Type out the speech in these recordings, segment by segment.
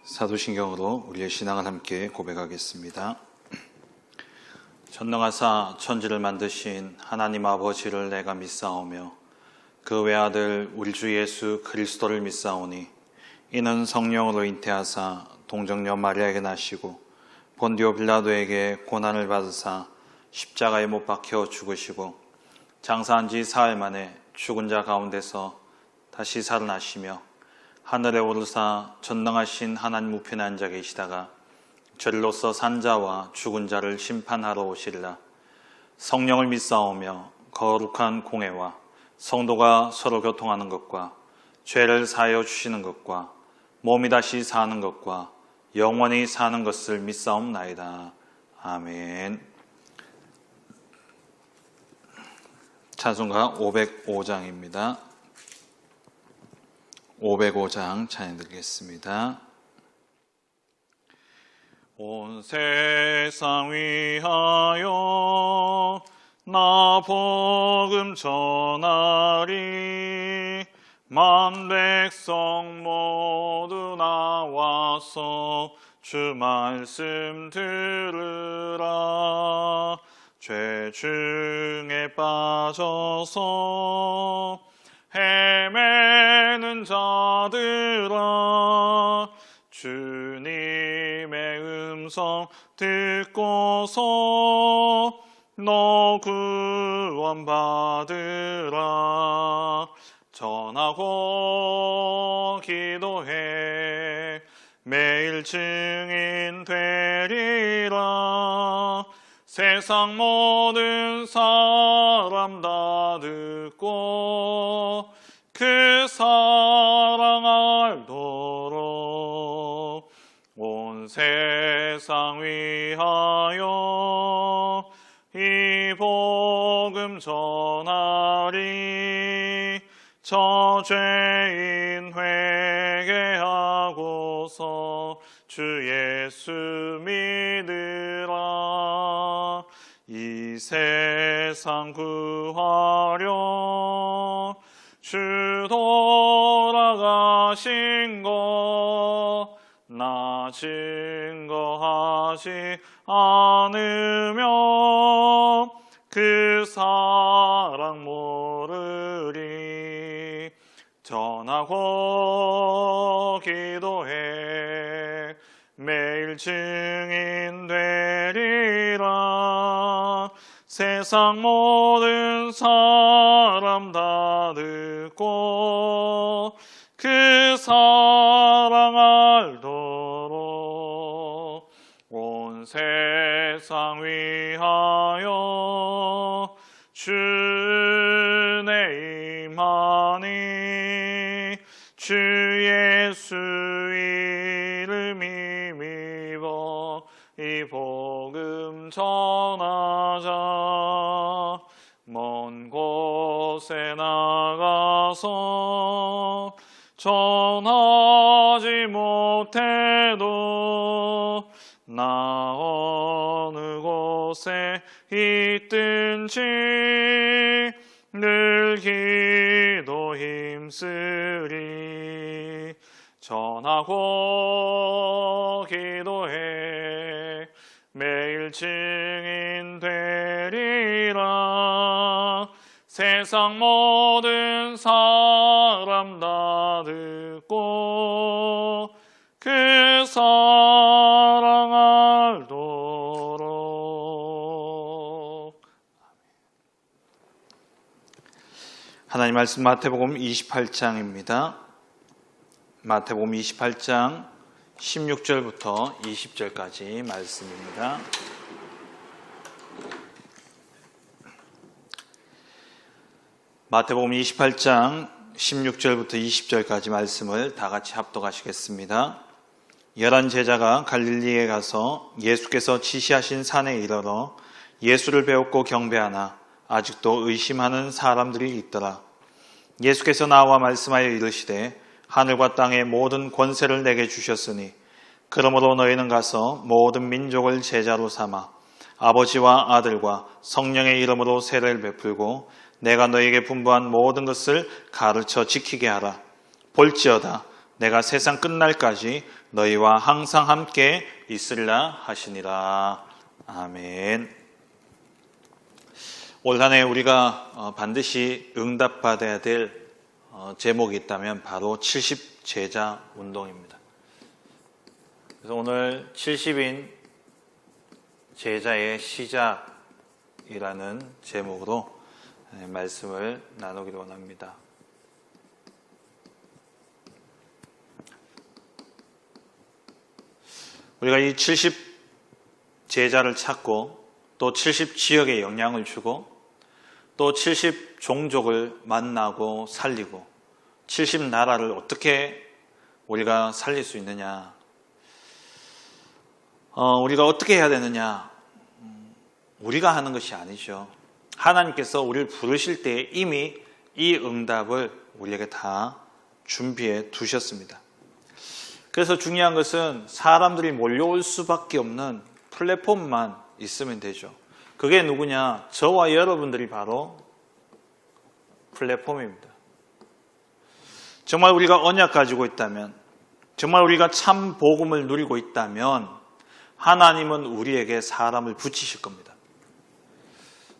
사도신경으로 우리의 신앙을 함께 고백하겠습니다. 전능하사 천지를 만드신 하나님 아버지를 내가 믿사오며 그 외아들 우리 주 예수 그리스도를 믿사오니 이는 성령으로 잉태하사 동정녀 마리아에게 나시고 본디오 빌라도에게 고난을 받으사 십자가에 못 박혀 죽으시고 장사한 지 사흘 만에 죽은 자 가운데서 다시 살아나시며 하늘에 오르사 전능하신 하나님 우편에 앉아 계시다가 저리로서 산 자와 죽은 자를 심판하러 오시리라. 성령을 믿사오며 거룩한 공회와 성도가 서로 교통하는 것과 죄를 사하여 주시는 것과 몸이 다시 사는 것과 영원히 사는 것을 믿사옵나이다. 아멘. 찬송가 505장입니다. 505장 찬양 드리겠습니다. 온 세상 위하여 나 복음 전하리. 만 백성 모두 나와서 주 말씀 들으라. 죄 중에 빠져서 헤매는 자들아, 주님의 음성 듣고서 너 구원받으라. 전하고 기도해 매일 증인 되리라. 세상 모든 사람 다 듣고 그 사랑 알도록 온 세상 위하여 이 복음 전하리. 저죄인 회개하고서 주 예수 믿으라. 이 세상 구하려 주 돌아가신 것 나 증거하지 않으면 그 사랑 모르리. 전하고 기도해 매일 증인 되리라. 세상 모든 사람 다 듣고 그 사랑 알도록 온 세상 위하여 주내 임하니. 주 예수 이름이 믿어 이 복음 전하자. 먼 곳에 나가서 전하지 못해도 나 어느 곳에 있든지 늘 기도 힘쓰리. 전하고 기도해 매일 증인 되리라. 세상 모든 사람 다 듣고 그 사랑 알도록. 하나님 말씀 마태복음 28장입니다. 마태복음 28장 16절부터 20절까지 말씀입니다. 마태복음 28장 16절부터 20절까지 말씀을 다 같이 합독하시겠습니다. 11 제자가 갈릴리에 가서 예수께서 지시하신 산에 이르러 예수를 배웠고 경배하나 아직도 의심하는 사람들이 있더라. 예수께서 나와 말씀하여 이르시되 하늘과 땅의 모든 권세를 내게 주셨으니 그러므로 너희는 가서 모든 민족을 제자로 삼아 아버지와 아들과 성령의 이름으로 세례를 베풀고 내가 너희에게 분부한 모든 것을 가르쳐 지키게 하라. 볼지어다 내가 세상 끝날까지 너희와 항상 함께 있으리라 하시니라. 아멘. 올 한 해 우리가 반드시 응답받아야 될 제목이 있다면 바로 70제자 운동입니다. 그래서 오늘 70인 제자의 시작이라는 제목으로 말씀을 나누기를 원합니다. 우리가 이 70제자를 찾고 또 70지역에 영향을 주고 또 70종족을 만나고 살리고 70나라를 어떻게 우리가 살릴 수 있느냐, 우리가 어떻게 해야 되느냐, 우리가 하는 것이 아니죠. 하나님께서 우리를 부르실 때 이미 이 응답을 우리에게 다 준비해 두셨습니다. 그래서 중요한 것은 사람들이 몰려올 수밖에 없는 플랫폼만 있으면 되죠. 그게 누구냐? 저와 여러분들이 바로 플랫폼입니다. 정말 우리가 언약 가지고 있다면, 정말 우리가 참 복음을 누리고 있다면 하나님은 우리에게 사람을 붙이실 겁니다.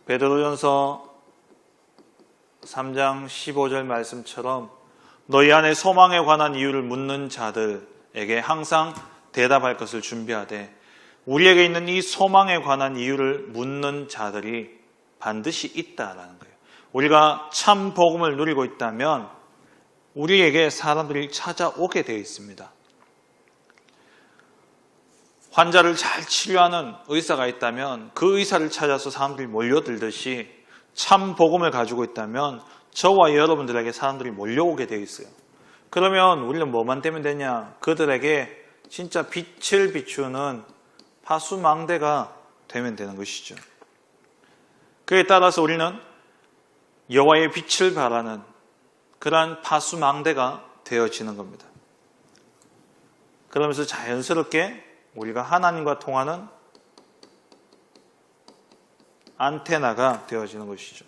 베드로전서 3장 15절 말씀처럼 너희 안에 소망에 관한 이유를 묻는 자들에게 항상 대답할 것을 준비하되, 우리에게 있는 이 소망에 관한 이유를 묻는 자들이 반드시 있다라는 거예요. 우리가 참 복음을 누리고 있다면 우리에게 사람들이 찾아오게 되어 있습니다. 환자를 잘 치료하는 의사가 있다면 그 의사를 찾아서 사람들이 몰려들듯이 참 복음을 가지고 있다면 저와 여러분들에게 사람들이 몰려오게 되어 있어요. 그러면 우리는 뭐만 되면 되냐? 그들에게 진짜 빛을 비추는 파수망대가 되면 되는 것이죠. 그에 따라서 우리는 여호와의 빛을 발하는 그러한 파수망대가 되어지는 겁니다. 그러면서 자연스럽게 우리가 하나님과 통하는 안테나가 되어지는 것이죠.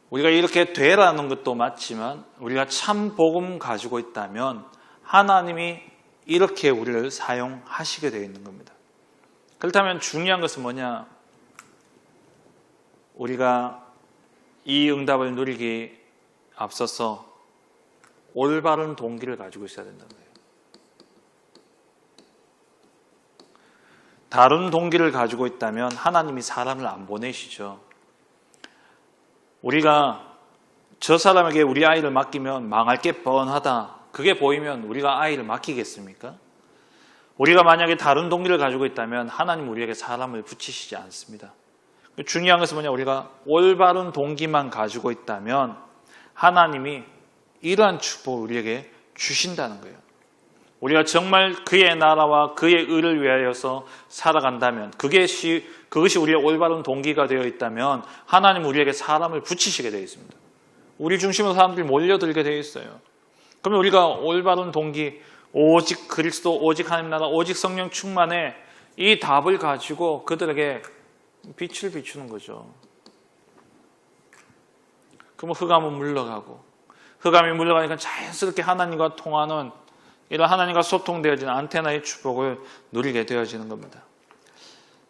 우리가 이렇게 되라는 것도 맞지만 우리가 참 복음 가지고 있다면 하나님이 이렇게 우리를 사용하시게 되어 있는 겁니다. 그렇다면 중요한 것은 뭐냐? 우리가 이 응답을 누리기 앞서서 올바른 동기를 가지고 있어야 된다는 거예요. 다른 동기를 가지고 있다면 하나님이 사람을 안 보내시죠. 우리가 저 사람에게 우리 아이를 맡기면 망할 게 뻔하다, 그게 보이면 우리가 아이를 맡기겠습니까? 우리가 만약에 다른 동기를 가지고 있다면 하나님 우리에게 사람을 붙이시지 않습니다. 중요한 것은 뭐냐? 우리가 올바른 동기만 가지고 있다면 하나님이 이러한 축복을 우리에게 주신다는 거예요. 우리가 정말 그의 나라와 그의 의를 위하여서 살아간다면, 그것이 우리의 올바른 동기가 되어 있다면 하나님 우리에게 사람을 붙이시게 되어 있습니다. 우리 중심으로 사람들이 몰려들게 되어 있어요. 그러면 우리가 올바른 동기, 오직 그리스도, 오직 하나님 나라, 오직 성령 충만의 이 답을 가지고 그들에게 빛을 비추는 거죠. 그러면 흑암은 물러가고, 흑암이 물러가니까 자연스럽게 하나님과 통하는, 이런 하나님과 소통되어지는 안테나의 축복을 누리게 되어지는 겁니다.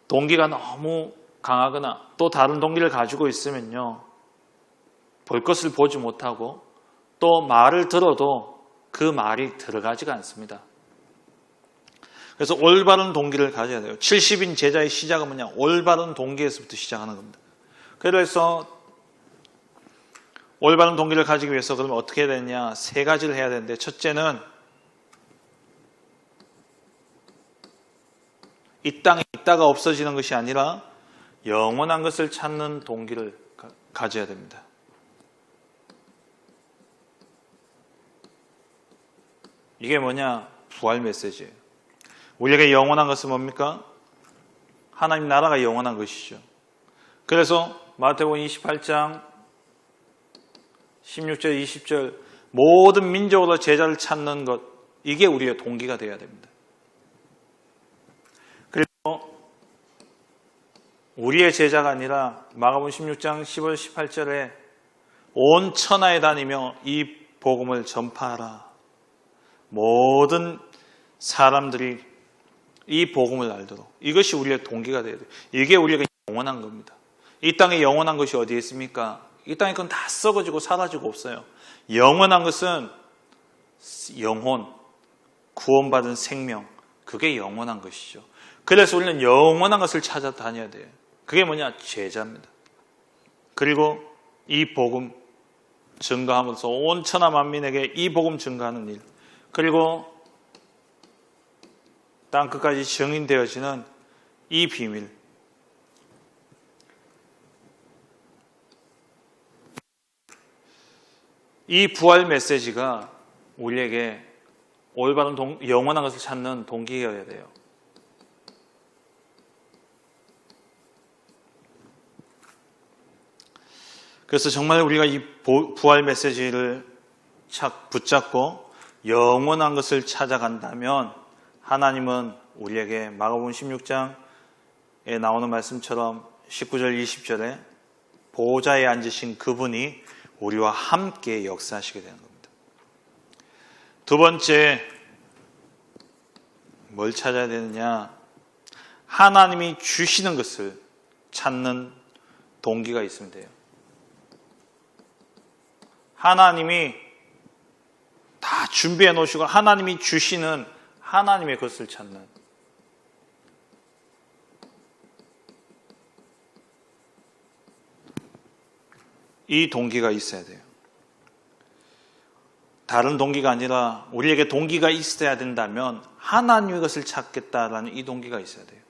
동기가 너무 강하거나 또 다른 동기를 가지고 있으면요, 볼 것을 보지 못하고 또 말을 들어도 그 말이 들어가지가 않습니다. 그래서 올바른 동기를 가져야 돼요. 70인 제자의 시작은 뭐냐? 올바른 동기에서부터 시작하는 겁니다. 그래서 올바른 동기를 가지기 위해서 그러면 어떻게 해야 되느냐? 세 가지를 해야 되는데, 첫째는 이 땅에 있다가 없어지는 것이 아니라 영원한 것을 찾는 동기를 가져야 됩니다. 이게 뭐냐? 부활 메시지예요. 우리에게 영원한 것은 뭡니까? 하나님 나라가 영원한 것이죠. 그래서 마태복음 28장 16절 20절 모든 민족으로 제자를 찾는 것, 이게 우리의 동기가 되어야 됩니다. 그리고 우리의 제자가 아니라 마가복음 16장 15절 18절에 온 천하에 다니며 이 복음을 전파하라. 모든 사람들이 이 복음을 알도록. 이것이 우리의 동기가 되어야 돼요. 이게 우리가 영원한 겁니다. 이 땅에 영원한 것이 어디에 있습니까? 이 땅에 그건 다 썩어지고 사라지고 없어요. 영원한 것은 영혼, 구원받은 생명, 그게 영원한 것이죠. 그래서 우리는 영원한 것을 찾아다녀야 돼요. 그게 뭐냐? 제자입니다. 그리고 이 복음 증거함으로써 온 천하 만민에게 이 복음 증거하는 일, 그리고 땅끝까지 증인되어지는 이 비밀, 이 부활 메시지가 우리에게 올바른 영원한 것을 찾는 동기여야 돼요. 그래서 정말 우리가 이 부활 메시지를 붙잡고 영원한 것을 찾아간다면 하나님은 우리에게 마가복음 16장에 나오는 말씀처럼 19절 20절에 보좌에 앉으신 그분이 우리와 함께 역사하시게 되는 겁니다. 두 번째, 뭘 찾아야 되느냐? 하나님이 주시는 것을 찾는 동기가 있으면 돼요. 하나님이 다 준비해 놓으시고 하나님이 주시는 하나님의 것을 찾는, 이 동기가 있어야 돼요. 다른 동기가 아니라 우리에게 동기가 있어야 된다면 하나님의 것을 찾겠다라는 이 동기가 있어야 돼요.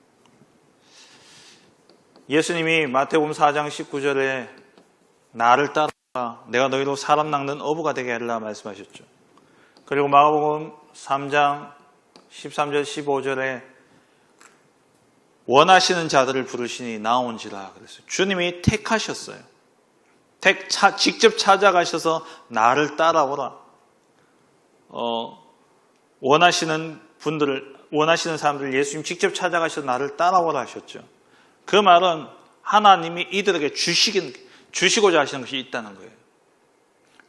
예수님이 마태복음 4장 19절에 나를 따라 내가 너희로 사람 낚는 어부가 되게 하리라 말씀하셨죠. 그리고 마가복음 3장 13절 15절에 원하시는 자들을 부르시니 나온지라 그랬어요. 주님이 택하셨어요. 직접 찾아가셔서 나를 따라오라. 원하시는 사람들을 예수님 직접 찾아가셔서 나를 따라오라 하셨죠. 그 말은 하나님이 이들에게 주시고자 하시는 것이 있다는 거예요.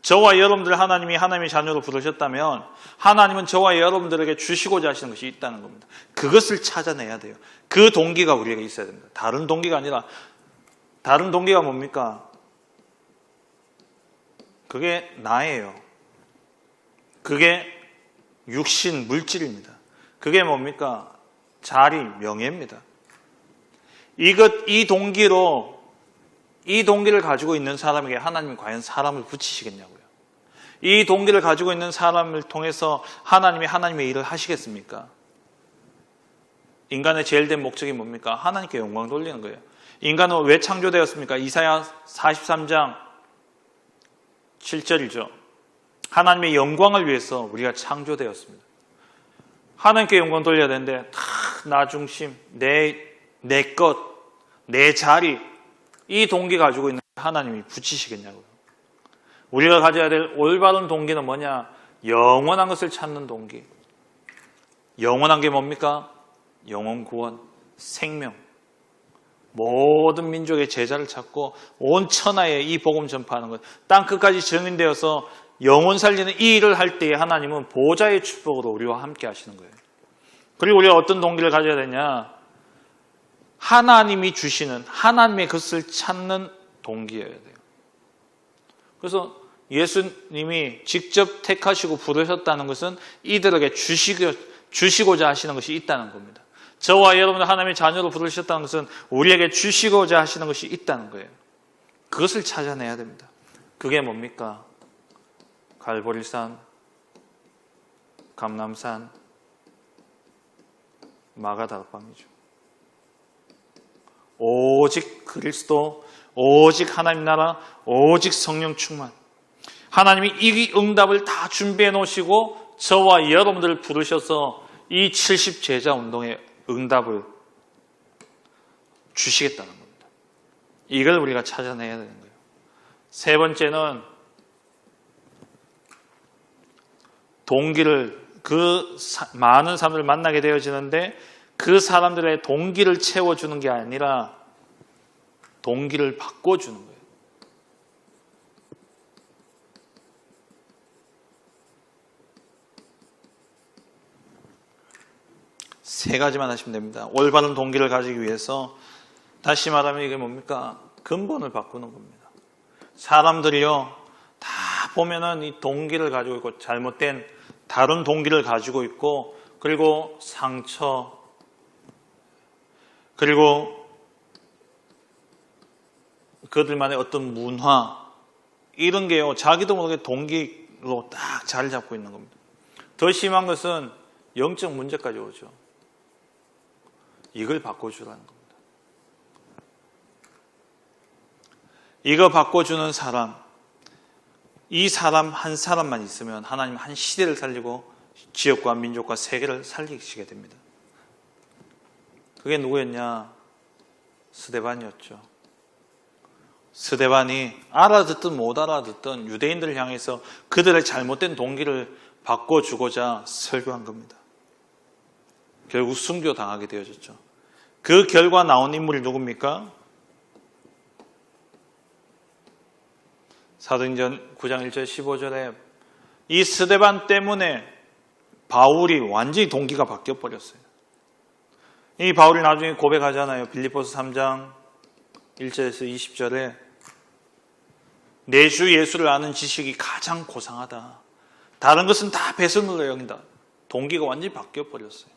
저와 여러분들 하나님이 하나님의 자녀로 부르셨다면 하나님은 저와 여러분들에게 주시고자 하시는 것이 있다는 겁니다. 그것을 찾아내야 돼요. 그 동기가 우리에게 있어야 됩니다. 다른 동기가 아니라, 다른 동기가 뭡니까? 그게 나예요. 그게 육신, 물질입니다. 그게 뭡니까? 자리, 명예입니다. 이 동기를 가지고 있는 사람에게 하나님이 과연 사람을 붙이시겠냐고요. 이 동기를 가지고 있는 사람을 통해서 하나님이 하나님의 일을 하시겠습니까? 인간의 제일 된 목적이 뭡니까? 하나님께 영광 돌리는 거예요. 인간은 왜 창조되었습니까? 이사야 43장 7절이죠. 하나님의 영광을 위해서 우리가 창조되었습니다. 하나님께 영광 돌려야 되는데 다 나 중심, 내 것, 내 자리, 이 동기 가지고 있는 하나님이 붙이시겠냐고요. 우리가 가져야 될 올바른 동기는 뭐냐? 영원한 것을 찾는 동기. 영원한 게 뭡니까? 영혼 구원, 생명. 모든 민족의 제자를 찾고 온 천하에 이 복음 전파하는 것. 땅끝까지 증인되어서 영혼 살리는 이 일을 할 때에 하나님은 보좌의 축복으로 우리와 함께 하시는 거예요. 그리고 우리가 어떤 동기를 가져야 되냐? 하나님이 주시는 하나님의 것을 찾는 동기여야 돼요. 그래서 예수님이 직접 택하시고 부르셨다는 것은 이들에게 주시고자 하시는 것이 있다는 겁니다. 저와 여러분들 하나님의 자녀로 부르셨다는 것은 우리에게 주시고자 하시는 것이 있다는 거예요. 그것을 찾아내야 됩니다. 그게 뭡니까? 갈보리산, 감람산, 마가다락방이죠. 오직 그리스도, 오직 하나님 나라, 오직 성령 충만. 하나님이 이 응답을 다 준비해 놓으시고 저와 여러분들을 부르셔서 이 70제자 운동의 응답을 주시겠다는 겁니다. 이걸 우리가 찾아내야 되는 거예요. 세 번째는 동기를, 많은 사람들을 만나게 되어지는데 그 사람들의 동기를 채워주는 게 아니라 동기를 바꿔주는 거예요. 세 가지만 하시면 됩니다. 올바른 동기를 가지기 위해서 다시 말하면 이게 뭡니까? 근본을 바꾸는 겁니다. 사람들이요, 다 보면은 이 동기를 가지고 있고 잘못된 다른 동기를 가지고 있고 그리고 상처 그리고 그들만의 어떤 문화 이런 게요 자기도 모르게 동기로 딱 자리 잡고 있는 겁니다. 더 심한 것은 영적 문제까지 오죠. 이걸 바꿔주라는 겁니다. 이거 바꿔주는 사람, 이 사람 한 사람만 있으면 하나님 한 시대를 살리고 지역과 민족과 세계를 살리시게 됩니다. 그게 누구였냐? 스데반이었죠. 스데반이 알아듣든 못 알아듣든 유대인들을 향해서 그들의 잘못된 동기를 바꿔주고자 설교한 겁니다. 결국 순교당하게 되어졌죠. 그 결과 나온 인물이 누굽니까? 사도행전 9장 1절 15절에 이 스데반 때문에 바울이 완전히 동기가 바뀌어버렸어요. 이 바울이 나중에 고백하잖아요. 빌립보서 3장 1절에서 20절에 내 주 예수를 아는 지식이 가장 고상하다. 다른 것은 다 배설물로 여긴다. 동기가 완전히 바뀌어버렸어요.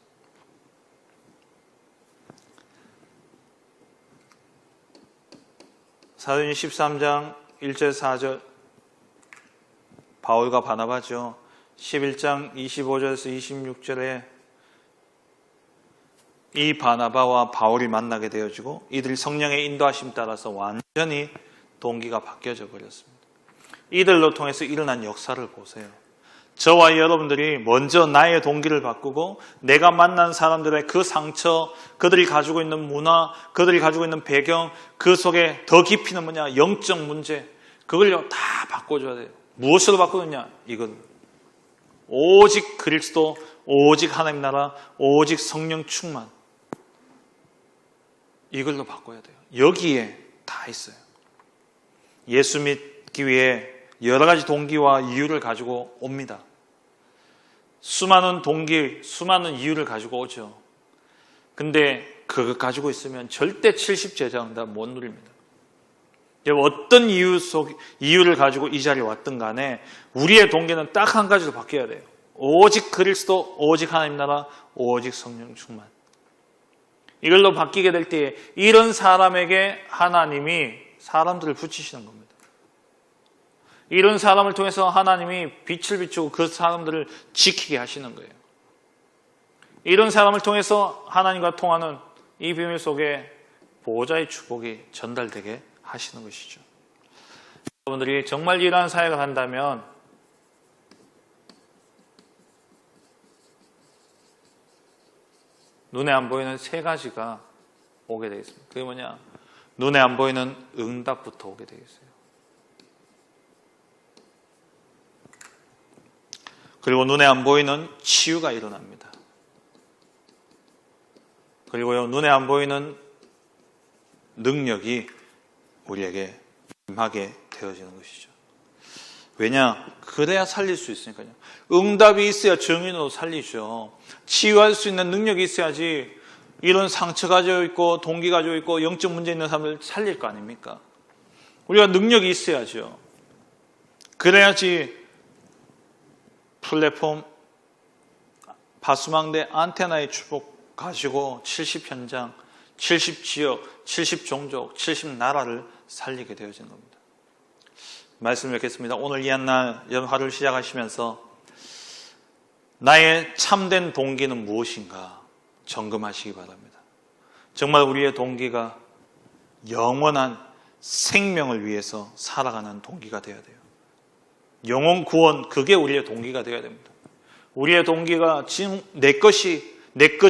사도행전 13장 1절 4절 바울과 바나바죠. 11장 25절에서 26절에 이 바나바와 바울이 만나게 되어지고 이들이 성령의 인도하심 따라서 완전히 동기가 바뀌어져 버렸습니다. 이들로 통해서 일어난 역사를 보세요. 저와 여러분들이 먼저 나의 동기를 바꾸고 내가 만난 사람들의 그 상처, 그들이 가지고 있는 문화, 그들이 가지고 있는 배경, 그 속에 더 깊이는 뭐냐? 영적 문제. 그걸요 다 바꿔줘야 돼요. 무엇으로 바꾸느냐? 이건 오직 그리스도, 오직 하나님 나라, 오직 성령 충만. 이걸로 바꿔야 돼요. 여기에 다 있어요. 예수 믿기 위해 여러 가지 동기와 이유를 가지고 옵니다. 수많은 동기, 수많은 이유를 가지고 오죠. 근데 그거 가지고 있으면 절대 70제자응답 못 누립니다. 어떤 이유를 가지고 이 자리에 왔든 간에 우리의 동기는 딱 한 가지로 바뀌어야 돼요. 오직 그리스도, 오직 하나님 나라, 오직 성령 충만. 이걸로 바뀌게 될 때 이런 사람에게 하나님이 사람들을 붙이시는 겁니다. 이런 사람을 통해서 하나님이 빛을 비추고 그 사람들을 지키게 하시는 거예요. 이런 사람을 통해서 하나님과 통하는 이 비밀 속에 보호자의 축복이 전달되게 하시는 것이죠. 여러분들이 정말 이러한 사역을 한다면 눈에 안 보이는 세 가지가 오게 되겠습니다. 그게 뭐냐? 눈에 안 보이는 응답부터 오게 되겠어요. 그리고 눈에 안 보이는 치유가 일어납니다. 그리고요, 눈에 안 보이는 능력이 우리에게 임하게 되어지는 것이죠. 왜냐? 그래야 살릴 수 있으니까요. 응답이 있어야 증인으로 살리죠. 치유할 수 있는 능력이 있어야지 이런 상처 가지고 있고 동기 가지고 있고 영적 문제 있는 사람을 살릴 거 아닙니까? 우리가 능력이 있어야죠. 그래야지 플랫폼, 바수망대 안테나의 축복 가지고 70현장, 70지역, 70종족, 70나라를 살리게 되어지는 겁니다. 말씀을 뵙겠습니다. 오늘 이 한날 하루를 시작하시면서 나의 참된 동기는 무엇인가 점검하시기 바랍니다. 정말 우리의 동기가 영원한 생명을 위해서 살아가는 동기가 되어야 돼요. 영혼 구원, 그게 우리의 동기가 되어야 됩니다. 우리의 동기가 지금 내 것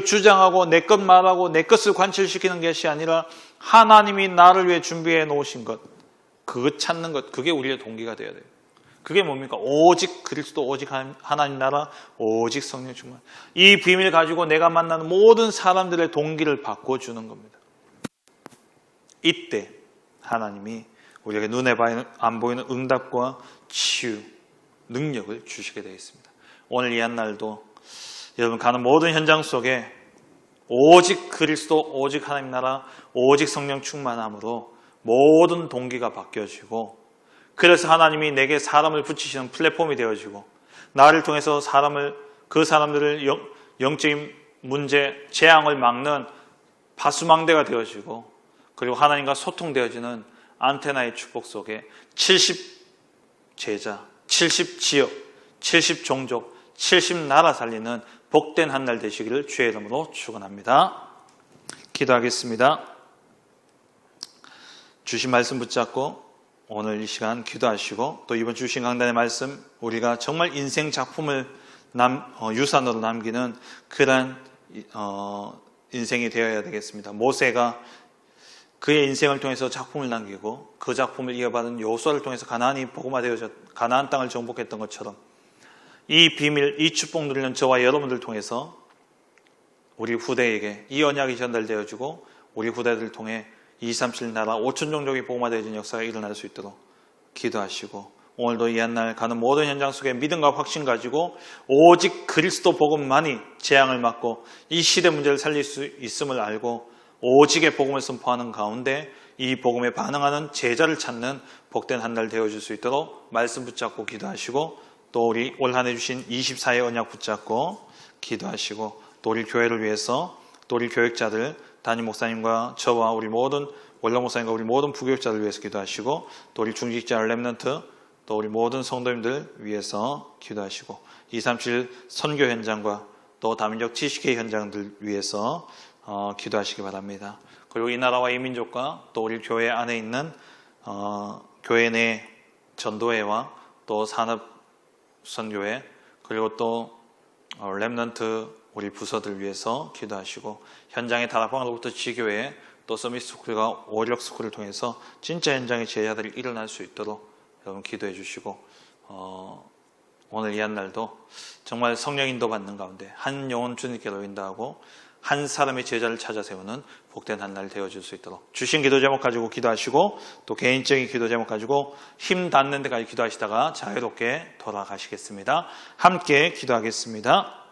주장하고 내 것 말하고 내 것을 관철시키는 것이 아니라 하나님이 나를 위해 준비해 놓으신 것, 그것 찾는 것, 그게 우리의 동기가 되어야 돼요. 그게 뭡니까? 오직 그리스도, 오직 하나님 나라, 오직 성령 충만. 이 비밀 가지고 내가 만나는 모든 사람들의 동기를 바꿔주는 겁니다. 이때 하나님이 우리에게 눈에 안 보이는 응답과 치유, 능력을 주시게 되어 있습니다. 오늘 이 한날도 여러분 가는 모든 현장 속에 오직 그리스도, 오직 하나님 나라, 오직 성령 충만함으로 모든 동기가 바뀌어지고, 그래서 하나님이 내게 사람을 붙이시는 플랫폼이 되어지고, 나를 통해서 그 사람들을 영적인 문제, 재앙을 막는 파수망대가 되어지고, 그리고 하나님과 소통되어지는 안테나의 축복 속에 70제자, 70지역, 70종족, 70나라 살리는 복된 한 날 되시기를 주의 이름으로 축원합니다. 기도하겠습니다. 주신 말씀 붙잡고 오늘 이 시간 기도하시고, 또 이번 주신 강단의 말씀, 우리가 정말 인생 작품을 유산으로 남기는 그런 인생이 되어야 되겠습니다. 모세가 그의 인생을 통해서 작품을 남기고 그 작품을 이어받은 여호수아를 통해서 가나안 땅을 정복했던 것처럼, 이 비밀, 이 축복 누리는 저와 여러분들 통해서 우리 후대에게 이 언약이 전달되어지고, 우리 후대들을 통해 237 나라 5천 종족이 복음화되어진 역사가 일어날 수 있도록 기도하시고, 오늘도 이 한날 가는 모든 현장 속에 믿음과 확신 가지고 오직 그리스도 복음만이 재앙을 막고 이 시대 문제를 살릴 수 있음을 알고 오직의 복음을 선포하는 가운데 이 복음에 반응하는 제자를 찾는 복된 한 날 되어줄 수 있도록 말씀 붙잡고 기도하시고, 또 우리 올 한 해 주신 24의 언약 붙잡고 기도하시고, 또 우리 교회를 위해서, 또 우리 교육자들, 담임 목사님과 저와 우리 모든 원로 목사님과 우리 모든 부교육자들 위해서 기도하시고, 또 우리 중직자 렘넌트, 또 우리 모든 성도님들 위해서 기도하시고, 237 선교 현장과 또 다민족 TCK 현장들 위해서 기도하시기 바랍니다. 그리고 이 나라와 이 민족과 또 우리 교회 안에 있는 교회 내 전도회와 또 산업선교회, 그리고 또 렘넌트 우리 부서들 위해서 기도하시고, 현장의 다락방으로부터 지교회, 또 서밋스쿨과 워력스쿨을 통해서 진짜 현장의 제자들이 일어날 수 있도록 여러분 기도해 주시고, 오늘 이 한날도 정말 성령 인도 받는 가운데 한 영혼 주님께로 인도하고 한 사람의 제자를 찾아 세우는 복된 한 날 되어줄 수 있도록 주신 기도 제목 가지고 기도하시고, 또 개인적인 기도 제목 가지고 힘 닿는 데까지 기도하시다가 자유롭게 돌아가시겠습니다. 함께 기도하겠습니다.